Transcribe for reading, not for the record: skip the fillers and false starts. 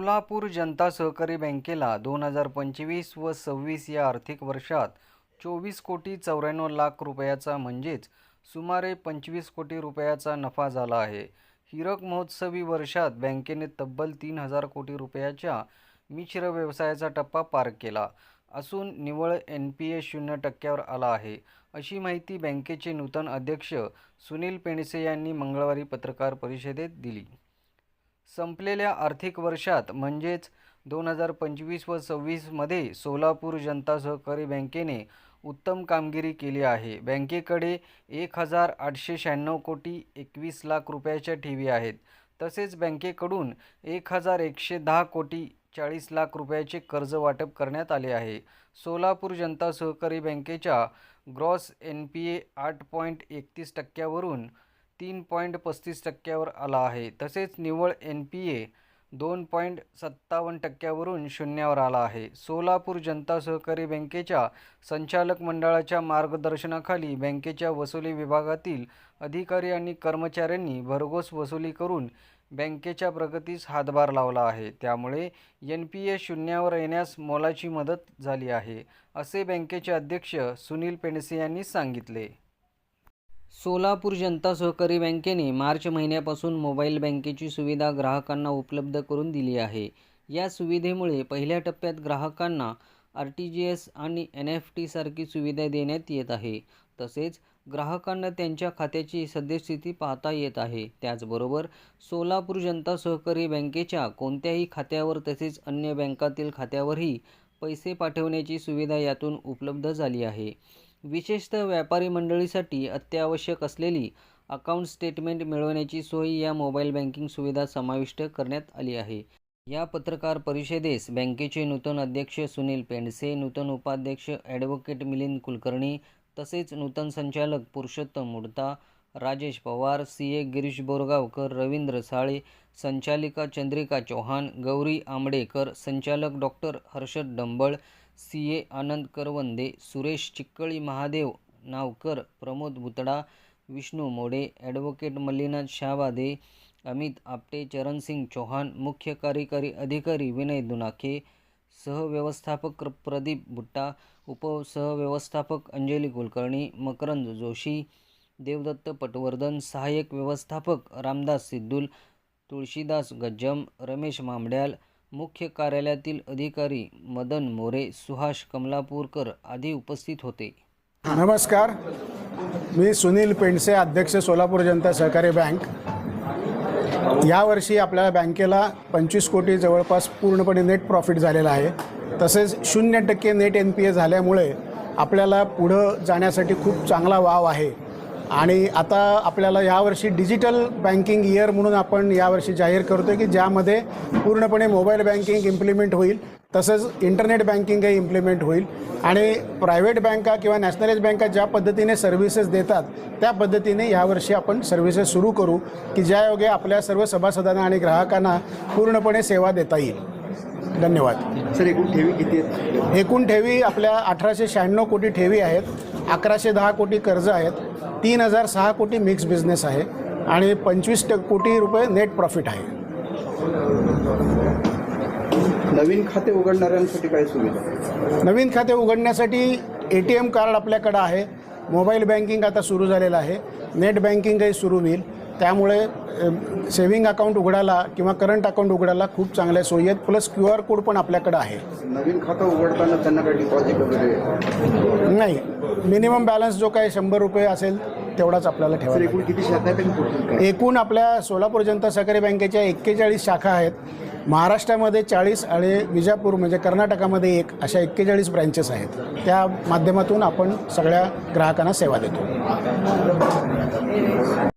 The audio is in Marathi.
सोलापूर जनता सहकारी बँकेला 2025 व 26 या आर्थिक वर्षात 24,94,00,000 रुपयाचा म्हणजेच सुमारे 25 कोटी रुपयाचा नफा झाला आहे। हीरक महोत्सवी वर्षात बँकेने तब्बल 3,000 कोटी रुपयाच्या मिश्र व्यवसायाचा टप्पा पार केला असून निव्वळ NPA 0% आला आहे, अशी माहिती बँकेचे नूतन अध्यक्ष सुनील पेंडसे यांनी मंगळवारी पत्रकार परिषदेत दिली। संपलेल्या आर्थिक वर्षात म्हणजेच 2025 व 26 मध्ये सोलापूर जनता सहकारी बँकेने उत्तम कामगिरी केली आहे। बँकेकडे 1,896 कोटी 21 लाख रुपयाच्या ठेवी आहेत। तसेच बँकेकडून 1,110 कोटी 40 लाख रुपयाचे कर्ज वाटप करण्यात आले आहे। सोलापूर जनता सहकारी बँकेच्या ग्रॉस NPA 8.31% वरून 3.35% वर आला आहे। तसेच निव्वळ NPA 2.57% वरून शून्यावर आला आहे। सोलापूर जनता सहकारी बँकेच्या संचालक मंडळाच्या मार्गदर्शनाखाली बँकेच्या वसुली विभागातील अधिकारी आणि कर्मचाऱ्यांनी भरघोस वसुली करून बँकेच्या प्रगतीस हातभार लावला आहे। त्यामुळे NPA शून्यावर येण्यास मोलाची मदत झाली आहे, असे बँकेचे अध्यक्ष सुनील पेंडसे यांनी सांगितले। सोलापूर जनता सहकारी बँकेने मार्च महिन्यापासून मोबाईल बँकेची सुविधा ग्राहकांना उपलब्ध करून दिली आहे। या सुविधेमुळे पहिल्या टप्प्यात ग्राहकांना RTGS आणि NEFT सारखी सुविधा देण्यात येत आहे। तसेच ग्राहकांना त्यांच्या खात्याची सद्यस्थिती पाहता येत आहे। त्याचबरोबर सोलापूर जनता सहकारी बँकेच्या कोणत्याही खात्यावर तसेच अन्य बँकातील खात्यावरही पैसे पाठवण्याची सुविधा यातून उपलब्ध झाली आहे। विशेषतः व्यापारी मंडळीसाठी अत्यावश्यक असलेली अकाउंट स्टेटमेंट मिळवण्याची सोय या मोबाईल बँकिंग सुविधा समाविष्ट करण्यात आली आहे। या पत्रकार परिषदेस बँकेचे नूतन अध्यक्ष सुनील पेंडसे, नूतन उपाध्यक्ष ॲडव्होकेट मिलिंद कुलकर्णी तसेच नूतन संचालक पुरुषोत्तम मुडता, राजेश पवार, CA गिरीश बोरगावकर, रवींद्र साळे, संचालिका चंद्रिका चौहान, गौरी आंबडेकर, संचालक डॉक्टर हर्षद डंबळ, CA आनंद करवंदे, सुरेश चिक्कळी, महादेव नावकर, प्रमोद बुतडा, विष्णू मोडे, ॲडव्होकेट मल्लीनाथ शाहवादे, अमित आपटे, चरणसिंग चौहान, मुख्य कार्यकारी अधिकारी विनय दुनाखे, सहव्यवस्थापक प्रदीप बुट्टा, उपसहव्यवस्थापक अंजली कुलकर्णी, मकरंद जोशी, देवदत्त पटवर्धन, सहाय्यक व्यवस्थापक रामदास सिद्दूल, तुळशीदास गज्जम, रमेश मामड्याल, मुख्य कार्यालयातील अधिकारी मदन मोरे, सुहास कमलापूरकर आदी उपस्थित होते। नमस्कार, मी सुनील पेंडसे, अध्यक्ष सोलापूर जनता सहकारी बँक। यावर्षी आपल्या बँकेला 25 कोटी जवळपास पूर्णपणे नेट प्रॉफिट झालेला आहे। तसेच 0% नेट NPA झाल्यामुळे आपल्याला पुढं जाण्यासाठी खूप चांगला वाव आहे। आणि आता आपल्याला यावर्षी डिजिटल बँकिंग इयर म्हणून आपण यावर्षी जाहीर करतो की ज्यामध्ये पूर्णपणे मोबाईल बँकिंग इम्प्लिमेंट होईल, तसंच इंटरनेट बँकिंगही इम्प्लिमेंट होईल आणि प्रायव्हेट बँका किंवा नॅशनलाइज बँका ज्या पद्धतीने सर्व्हिसेस देतात त्या पद्धतीने यावर्षी आपण सर्व्हिसेस सुरू करू की ज्यायोगे आपल्या सर्व सभासदांना आणि ग्राहकांना पूर्णपणे सेवा देता येईल। धन्यवाद सर। एकूण ठेवी किती आहेत? एकूण ठेवी आपल्या 1,896 कोटी ठेवी आहेत, 1,110 कोटी कर्ज आहेत, 3,006 कोटी मिक्स बिझनेस आहे आणि 25 कोटी रुपये नेट प्रॉफिट आहे। नवीन खाते उघडणाऱ्यांसाठी काय सुविधा? नवीन खाते उघडण्यासाठी ATM कार्ड आपल्याकडे आहे, मोबाईल बँकिंग आता सुरू झालेलं आहे, नेट बँकिंगही सुरू होईल। त्यामुळे सेव्हिंग अकाउंट उघडायला किंवा करंट अकाउंट उघडायला खूप चांगल्या सोयी आहेत, प्लस QR कोड पण आपल्याकडे आहे। नवीन खातं उघडताना त्यांना काही डिपॉझिट वगैरे नाही, मिनिमम बॅलन्स जो काही 100 रुपये असेल तेवढाच आपल्याला ठेवायचा। एकूण किती शाखा आहेत? एकूण आपल्या सोलापूर जनता सहकारी बँकेच्या 41 शाखा आहेत। महाराष्ट्रामध्ये 40 आणि विजापूर म्हणजे कर्नाटकामध्ये 1 अशा 41 ब्रँचेस आहेत। त्या माध्यमातून आपण सगळ्या ग्राहकांना सेवा देतो।